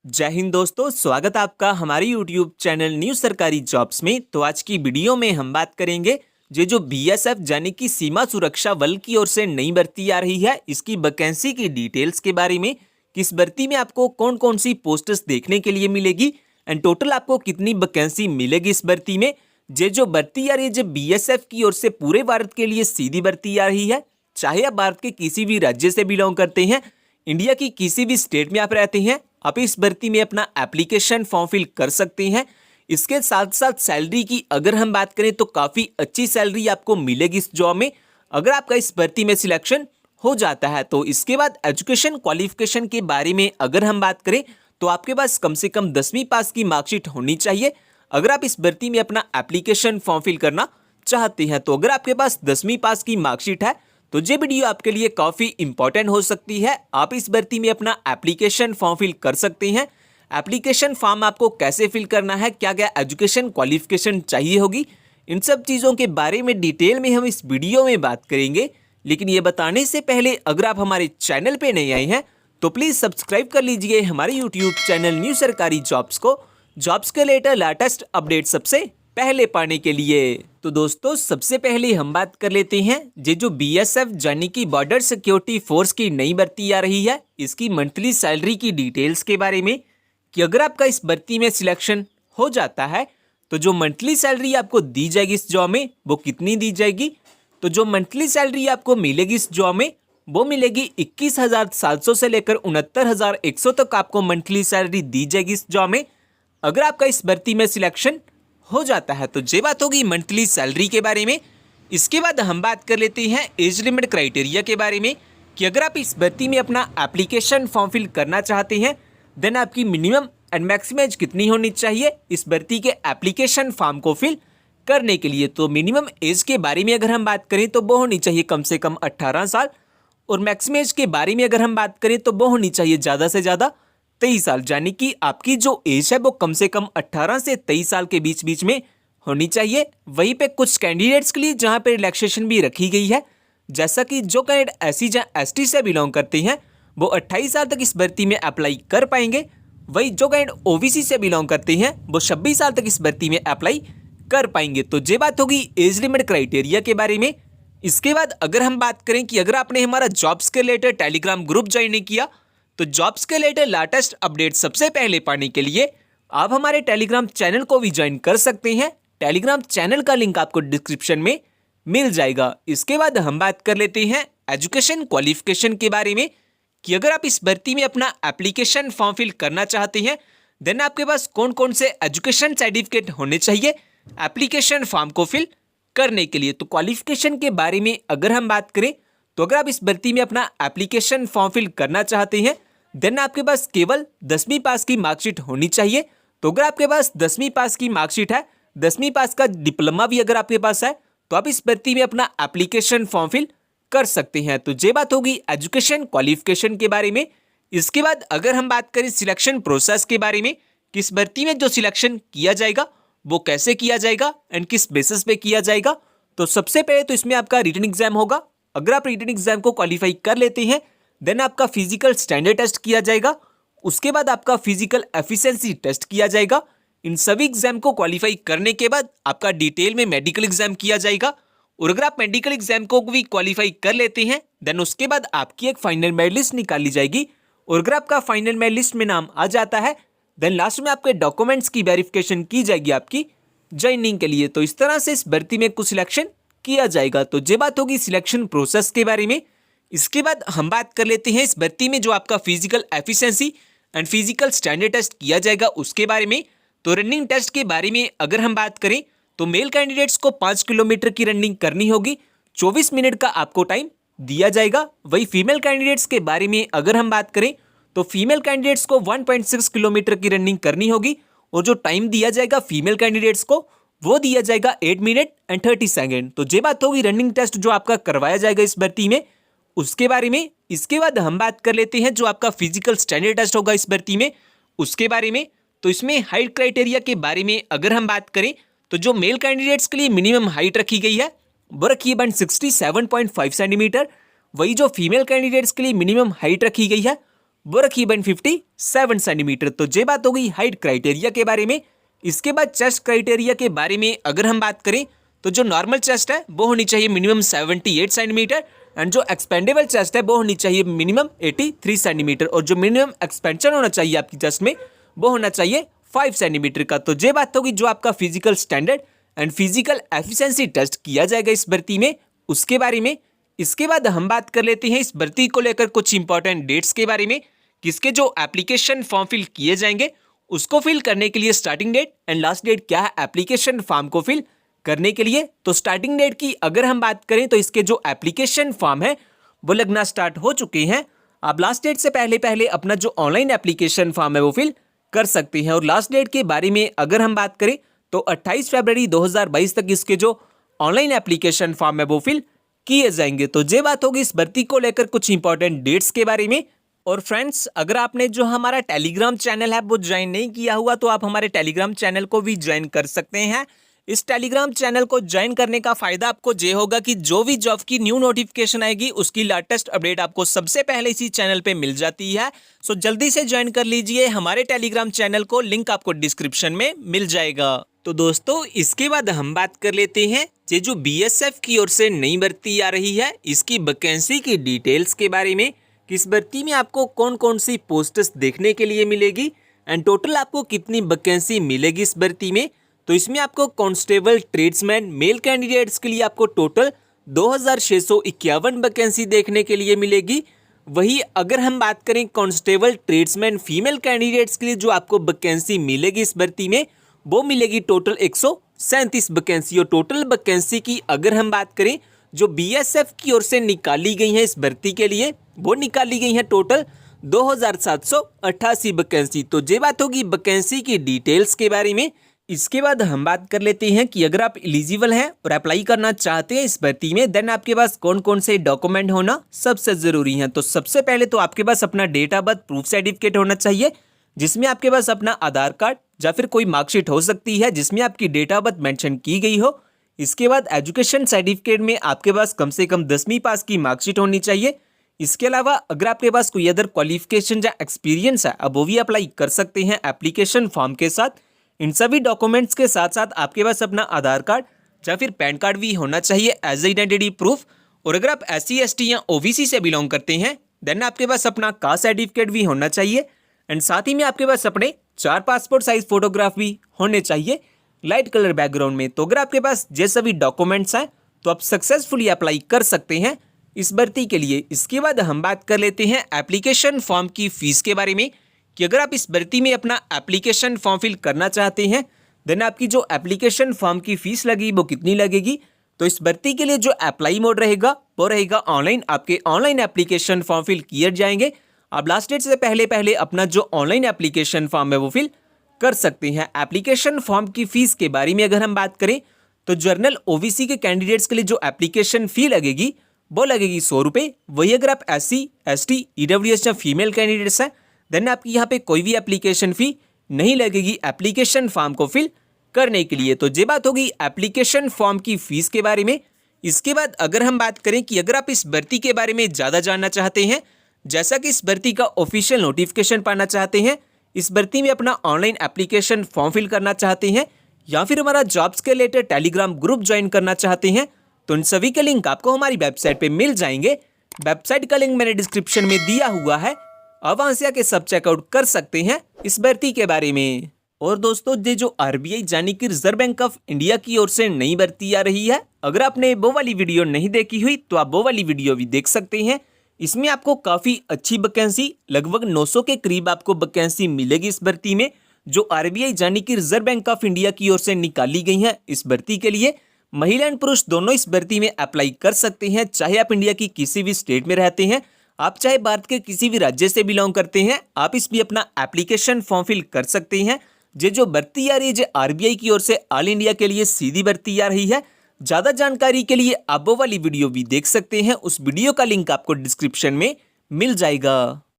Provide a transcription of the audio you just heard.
जय हिंद दोस्तों, स्वागत है आपका हमारे यूट्यूब चैनल न्यू सरकारी जॉब्स में। तो आज की वीडियो में हम बात करेंगे जो बीएसएफ यानी कि सीमा सुरक्षा बल की ओर से नई भर्ती आ रही है, इसकी वैकेंसी की डिटेल्स के बारे में, किस भर्ती में आपको कौन कौन सी पोस्ट्स देखने के लिए मिलेगी एंड टोटल आपको कितनी वैकेंसी मिलेगी इस भर्ती में। जो भर्ती आ रही है जो बीएसएफ की ओर से पूरे भारत के लिए सीधी भर्ती आ रही है। चाहे आप भारत के किसी भी राज्य से बिलोंग करते हैं, इंडिया की किसी भी स्टेट में आप रहते हैं, आप इस भर्ती में अपना एप्लीकेशन फॉर्म फिल कर सकते हैं। इसके साथ साथ सैलरी की अगर हम बात करें तो काफ़ी अच्छी सैलरी आपको मिलेगी इस जॉब में, अगर आपका इस भर्ती में सिलेक्शन हो जाता है। तो इसके बाद एजुकेशन क्वालिफिकेशन के बारे में अगर हम बात करें तो आपके पास कम से कम 10वीं पास की मार्कशीट होनी चाहिए अगर आप इस भर्ती में अपना एप्लीकेशन फॉर्म फिल करना चाहते हैं। तो अगर आपके पास 10वीं पास की मार्कशीट है तो ये वीडियो आपके लिए काफ़ी इंपॉर्टेंट हो सकती है। आप इस भर्ती में अपना एप्लीकेशन फॉर्म फिल कर सकते हैं। एप्लीकेशन फॉर्म आपको कैसे फिल करना है, क्या क्या एजुकेशन क्वालिफिकेशन चाहिए होगी, इन सब चीज़ों के बारे में डिटेल में हम इस वीडियो में बात करेंगे। लेकिन ये बताने से पहले अगर आप हमारे चैनल पे नए आए हैं तो प्लीज़ सब्सक्राइब कर लीजिए हमारे यूट्यूब चैनल न्यू सरकारी जॉब्स को, जॉब्स के लेटेस्ट अपडेट सबसे पहले पाने के लिए। तो दोस्तों सबसे पहले हम बात कर लेते हैं जो बीएसएफ यानी कि बॉर्डर सिक्योरिटी फोर्स की नई भर्ती आ रही है, इसकी मंथली सैलरी की डिटेल्स के बारे में कि अगर आपका इस भर्ती में सिलेक्शन हो जाता है तो जो मंथली सैलरी आपको दी जाएगी इस जॉब में वो कितनी दी जाएगी। तो जो मंथली सैलरी आपको मिलेगी इस जॉब में वो मिलेगी 21,700 से लेकर 69,100 तक आपको मंथली सैलरी दी जाएगी इस जॉब में, अगर आपका इस भर्ती में सिलेक्शन हो जाता है। तो ये बात होगी मंथली सैलरी के बारे में। इसके बाद हम बात कर लेते हैं एज लिमिट क्राइटेरिया के बारे में कि अगर आप इस भर्ती में अपना एप्लीकेशन फॉर्म फिल करना चाहते हैं देन आपकी मिनिमम एंड मैक्सिमम एज कितनी होनी चाहिए इस भर्ती के एप्लीकेशन फॉर्म को फिल करने के लिए। तो मिनिमम एज के बारे में अगर हम बात करें तो वो होनी चाहिए कम से कम 18 साल, और मैक्सिमम एज के बारे में अगर हम बात करें तो वो होनी चाहिए ज़्यादा से ज़्यादा 23 साल, यानी कि आपकी जो एज है वो कम से कम 18 से 23 साल के बीच में होनी चाहिए। वहीं पे कुछ कैंडिडेट्स के लिए जहां पे रिलैक्सेशन भी रखी गई है, जैसा कि जो कैंडिडेट एससी या एसटी से बिलोंग करते हैं वो 28 साल तक इस भर्ती में अप्लाई कर पाएंगे। वही जो कैंडिडेट ओबीसी से बिलोंग करते हैं वो 26 साल तक इस भर्ती में अप्लाई कर पाएंगे। तो ये बात होगी एज लिमिट क्राइटेरिया के बारे में। इसके बाद अगर हम बात करें कि अगर आपने हमारा जॉब्स के रिलेटेड टेलीग्राम ग्रुप ज्वाइन नहीं किया तो जॉब्स के रिलेटेड लेटेस्ट अपडेट सबसे पहले पाने के लिए आप हमारे टेलीग्राम चैनल को भी ज्वाइन कर सकते हैं। टेलीग्राम चैनल का लिंक आपको डिस्क्रिप्शन में मिल जाएगा। इसके बाद हम बात कर लेते हैं एजुकेशन क्वालिफिकेशन के बारे में कि अगर आप इस भर्ती में अपना एप्लीकेशन फॉर्म फिल करना चाहते हैं देन आपके पास कौन कौन से एजुकेशन सर्टिफिकेट होने चाहिए एप्लीकेशन फॉर्म को फिल करने के लिए। तो क्वालिफिकेशन के बारे में अगर हम बात करें तो अगर आप इस भर्ती में अपना एप्लीकेशन फॉर्म फिल करना चाहते हैं देन आपके पास केवल 10वीं पास की मार्कशीट होनी चाहिए। तो अगर आपके पास 10वीं पास की मार्कशीट है, 10वीं पास का डिप्लोमा भी अगर आपके पास है तो आप इस भर्ती में अपना एप्लीकेशन फॉर्म फिल कर सकते हैं। तो ये बात होगी एजुकेशन क्वालिफिकेशन के बारे में। इसके बाद अगर हम बात करें सिलेक्शन प्रोसेस के बारे में कि इस भर्ती में जो सिलेक्शन किया जाएगा वो कैसे किया जाएगा एंड किस बेसिस पे किया जाएगा। तो सबसे पहले तो इसमें आपका रिटन एग्जाम होगा। अगर आप रिटन एग्जाम को क्वालिफाई कर लेते हैं देन आपका फिजिकल स्टैंडर्ड टेस्ट किया जाएगा, उसके बाद आपका फिजिकल एफिशिएंसी टेस्ट किया जाएगा। इन सभी एग्जाम को क्वालिफाई करने के बाद आपका डिटेल में मेडिकल एग्जाम किया जाएगा, और अगर आप मेडिकल एग्जाम को भी क्वालिफाई कर लेते हैं देन उसके बाद आपकी एक फाइनल मेरिट लिस्ट निकाली जाएगी, और अगर आपका फाइनल मेरिट लिस्ट में नाम आ जाता है देन लास्ट में आपके डॉक्यूमेंट्स की वेरिफिकेशन की जाएगी आपकी ज्वाइनिंग के लिए। तो इस तरह से इस भर्ती में कुछ सिलेक्शन किया जाएगा। तो ये बात होगी सिलेक्शन प्रोसेस के बारे में। इसके बाद हम बात कर लेते हैं इस भर्ती में जो आपका physical efficiency and physical standard test किया जाएगा उसके बारे में। तो रनिंग टेस्ट के बारे में अगर हम बात करें तो मेल कैंडिडेट्स को 5 किलोमीटर की रनिंग करनी होगी, 24 मिनट का आपको टाइम दिया जाएगा। वही फीमेल कैंडिडेट्स के बारे में अगर हम बात करें तो फीमेल कैंडिडेट्स को 1.6 किलोमीटर की रनिंग करनी होगी, और जो टाइम दिया जाएगा फीमेल कैंडिडेट्स को वो दिया जाएगा 8 मिनट एंड 30 सेकेंड। तो ये बात होगी रनिंग टेस्ट जो आपका करवाया जाएगा इस भर्ती में उसके बारे में। इसके बाद हम बात कर लेते हैं जो आपका फिजिकल स्टैंडर्ड टेस्ट होगा इस भर्ती में उसके बारे में। तो इसमें हाइट क्राइटेरिया के बारे में अगर हम बात करें तो जो मेल कैंडिडेट्स के लिए मिनिमम हाइट रखी गई है वो रखी है 167.5 सेंटीमीटर। वही जो फीमेल कैंडिडेट्स के लिए मिनिमम हाइट रखी गई है वो रखी 157 सेंटीमीटर। तो ये बात हो गई हाइट क्राइटेरिया के बारे में। इसके बाद चेस्ट क्राइटेरिया के बारे में अगर हम बात करें तो जो नॉर्मल चेस्ट है वो होनी चाहिए मिनिमम 78 सेंटीमीटर एंड जो एक्सपेंडेबल चेस्ट है वो होनी चाहिए मिनिमम 83 सेंटीमीटर और जो मिनिमम एक्सपेंशन होना चाहिए आपकी चेस्ट में वो होना चाहिए 5 सेंटीमीटर का। तो ये बात होगी जो आपका physical standard and physical efficiency test किया जाएगा इस भर्ती में, उसके बारे में। इसके बाद हम बात कर लेते हैं इस भर्ती को लेकर कुछ इंपॉर्टेंट डेट्स के बारे में, किसके जो एप्लीकेशन फॉर्म फिल किए जाएंगे उसको फिल करने के लिए starting date and last date क्या है एप्लीकेशन फॉर्म को फिल करने के लिए। तो स्टार्टिंग डेट की अगर हम बात करें तो इसके जो एप्लीकेशन फॉर्म है वो लगना स्टार्ट हो चुके हैं। आप लास्ट डेट से पहले पहले अपना जो ऑनलाइन एप्लीकेशन फॉर्म है वो फिल कर सकते हैं। और लास्ट डेट के बारे में अगर हम बात करें तो 28 फरवरी 2022 तक इसके जो ऑनलाइन एप्लीकेशन फॉर्म है वो फिल किए जाएंगे। तो ये बात होगी इस भर्ती को लेकर कुछ इंपॉर्टेंट डेट्स के बारे में। और फ्रेंड्स, अगर आपने जो हमारा टेलीग्राम चैनल है वो ज्वाइन नहीं किया हुआ तो आप हमारे टेलीग्राम चैनल को भी ज्वाइन कर सकते हैं। इस टेलीग्राम चैनल को ज्वाइन करने का फायदा आपको ये होगा कि जो भी जॉब की न्यू नोटिफिकेशन आएगी उसकी लेटेस्ट अपडेट आपको सबसे पहले इसी चैनल पे मिल जाती है। सो जल्दी से ज्वाइन कर लीजिए हमारे टेलीग्राम चैनल को, लिंक आपको डिस्क्रिप्शन में मिल जाएगा। तो दोस्तों, इसके बाद हम बात कर लेते हैं ये जो बीएसएफ की ओर से नई भर्ती आ रही है इसकी वैकेंसी की डिटेल्स के बारे में, कि इस भर्ती में आपको कौन कौन सी पोस्ट्स देखने के लिए मिलेगी एंड टोटल आपको कितनी वैकेंसी मिलेगी इस भर्ती में। तो इसमें आपको कांस्टेबल ट्रेड्समैन मेल कैंडिडेट्स के लिए आपको टोटल 2651 वैकेंसी देखने के लिए मिलेगी। वही अगर हम बात करें कांस्टेबल ट्रेड्समैन फीमेल कैंडिडेट्स के लिए जो आपको वैकेंसी मिलेगी इस भर्ती में वो मिलेगी टोटल 137 वैकेंसी। और टोटल वैकेंसी की अगर हम बात करें जो बीएसएफ की ओर से निकाली गई है इस भर्ती के लिए वो निकाली गई है टोटल 2788 वैकेंसी। तो ये बात होगी वैकेंसी की डिटेल्स के बारे में। इसके बाद हम बात कर लेते हैं कि अगर आप एलिजिबल हैं और अप्लाई करना चाहते हैं इस भर्ती में देन आपके पास कौन कौन से डॉक्यूमेंट होना सबसे ज़रूरी है। तो सबसे पहले तो आपके पास अपना date of birth proof certificate होना चाहिए जिसमें आपके पास अपना आधार कार्ड या फिर कोई मार्कशीट हो सकती है जिसमें आपकी डेट ऑफ बर्थ मेंशन की गई हो। इसके बाद एजुकेशन सर्टिफिकेट में आपके पास कम से कम 10वीं पास की मार्कशीट होनी चाहिए। इसके अलावा अगर आपके पास कोई अदर क्वालिफिकेशन या एक्सपीरियंस है अब वो भी अप्लाई कर सकते हैं एप्लीकेशन फॉर्म के साथ। इन सभी डॉक्यूमेंट्स के साथ साथ आपके पास अपना आधार कार्ड या फिर पैन कार्ड भी होना चाहिए एज आइडेंटिटी प्रूफ। और अगर आप SC ST या OBC से बिलोंग करते हैं देन आपके पास अपना कास्ट सर्टिफिकेट भी होना चाहिए एंड साथ ही में आपके पास अपने 4 पासपोर्ट साइज फोटोग्राफ भी होने चाहिए लाइट कलर बैकग्राउंड में। तो अगर आपके पास ये सभी डॉक्यूमेंट्स हैं तो आप सक्सेसफुली अप्लाई कर सकते हैं इस भर्ती के लिए। इसके बाद हम बात कर लेते हैं एप्लीकेशन फॉर्म की फीस के बारे में, कि अगर आप इस भर्ती में अपना एप्लीकेशन फॉर्म फिल करना चाहते हैं देन आपकी जो एप्लीकेशन फॉर्म की फीस लगी वो कितनी लगेगी। तो इस भर्ती के लिए जो अप्लाई मोड रहेगा वो रहेगा ऑनलाइन। आपके ऑनलाइन एप्लीकेशन फॉर्म फिल किए जाएंगे। आप लास्ट डेट से पहले पहले अपना जो ऑनलाइन एप्लीकेशन फॉर्म है वो फिल कर सकते हैं। एप्लीकेशन फॉर्म की फीस के बारे में अगर हम बात करें तो जनरल OBC के कैंडिडेट्स के लिए जो एप्लीकेशन फी लगेगी वो लगेगी 100 रुपये। वही अगर आप SC ST EWS या फीमेल कैंडिडेट्स हैं देन आपकी यहाँ पे कोई भी एप्लीकेशन फी नहीं लगेगी एप्लीकेशन फॉर्म को फिल करने के लिए। तो ये बात होगी एप्लीकेशन फॉर्म की फीस के बारे में। इसके बाद अगर हम बात करें कि अगर आप इस भर्ती के बारे में ज़्यादा जानना चाहते हैं, जैसा कि इस भर्ती का ऑफिशियल नोटिफिकेशन पाना चाहते हैं, इस भर्ती में अपना ऑनलाइन एप्लीकेशन फॉर्म फिल करना चाहते हैं या फिर हमारा जॉब्स के रिलेटेड टेलीग्राम ग्रुप ज्वाइन करना चाहते हैं तो इन सभी के लिंक आपको हमारी वेबसाइट पे मिल जाएंगे। वेबसाइट का लिंक मैंने डिस्क्रिप्शन में दिया हुआ है, अब वहां से आके सब चेकआउट कर सकते हैं इस भर्ती के बारे में। और दोस्तों, ये जो RBI यानी कि रिजर्व बैंक ऑफ इंडिया की ओर से नई भर्ती आ रही है, अगर आपने वो वाली वीडियो नहीं देखी हुई तो आप वो वाली वीडियो भी देख सकते हैं। इसमें आपको काफ़ी अच्छी वैकेंसी लगभग 900 के करीब आपको वैकेंसी मिलेगी इस भर्ती में, जो RBI यानी कि रिजर्व बैंक ऑफ इंडिया की ओर से निकाली गई है। इस भर्ती के लिए महिला एंड पुरुष दोनों इस भर्ती में अप्लाई कर सकते हैं, चाहे आप इंडिया की किसी भी स्टेट में रहते हैं, आप चाहे भारत के किसी भी राज्य से बिलोंग करते हैं, आप इस भी अपना एप्लीकेशन फॉर्म फिल कर सकते हैं। ये जो भर्ती आ रही है जो RBI की ओर से ऑल इंडिया के लिए सीधी भर्ती आ रही है। ज़्यादा जानकारी के लिए आप वो वाली वीडियो भी देख सकते हैं, उस वीडियो का लिंक आपको डिस्क्रिप्शन में मिल जाएगा।